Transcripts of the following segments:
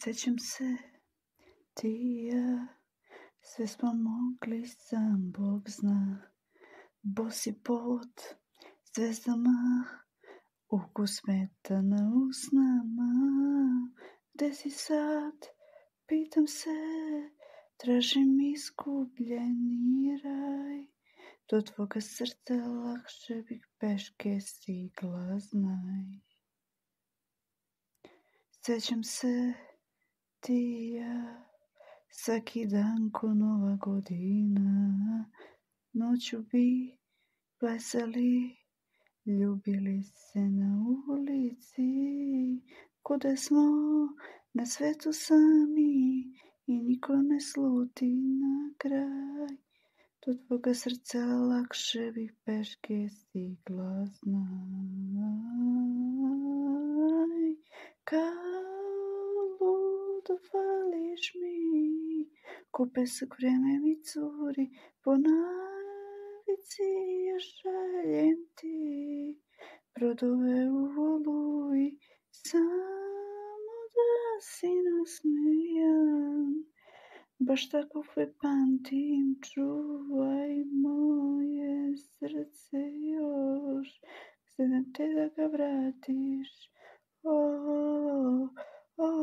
Sećam se ti i ja, sve smo mogli, sam Bog zna. Bosi pod zvezdama, ukus metana u snama. Gde si sad, pitam se, tražim izgubljeni raj. Do tvoga srca lakše bih peške stigla, znaj. Sećam se ti i ja, svaki dan ko nova godina. Noću bi plesali, ljubili se na ulici. Kuda smo na svetu sami i niko ne sluti na kraj. Do tvoga srca lakše bih peške stigla, znaj. Kao ludo fališ mi, ko pesak vreme mi curi, po navici ja šaljem ti brodove u oluji, samo da si nasmejan. Baš tako te pamtim, čuvaj moje srce još, gledam te da ga vratiš. Oh, oh,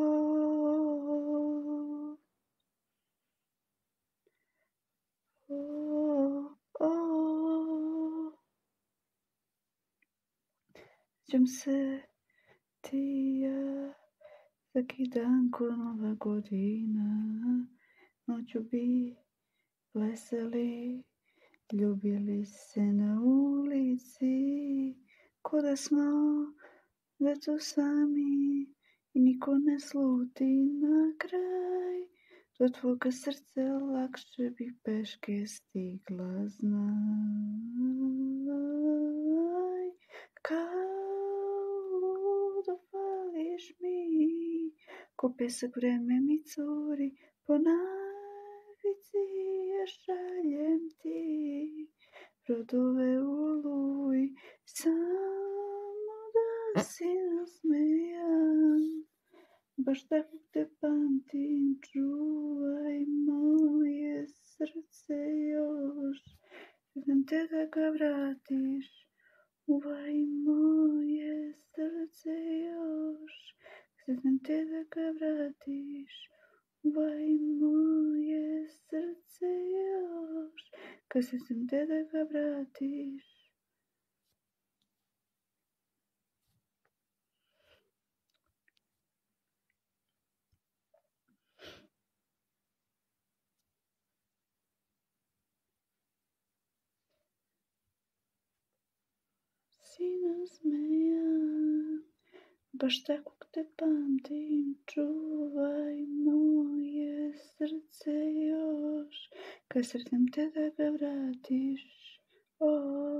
oh, oh. Sjećam se ti i ja, svaki dan ko nova godina. Noću bi plesali, ljubili se na ulici. Kuda smo već tu sami i niko ne sluti na kraj. Do tvoga srca lakše bih peške stigla, znaj. Kao ludo fališ mi, ko pesak vreme mi curi, po navici ja šaljem ti brodove u oluji, samo da si nasmejan. Baš tako te pamtim, čuvaj moje srce još, gledam te da ga vratiš. Čuvaj moje srce još, gledam te da ga vratiš. Čuvaj moje srce još, gledam te da ga vratiš. Si nasmejan, baš tako te pamtim, čuvaj moje srce još, kad sretnem te da ga vratiš. Oh.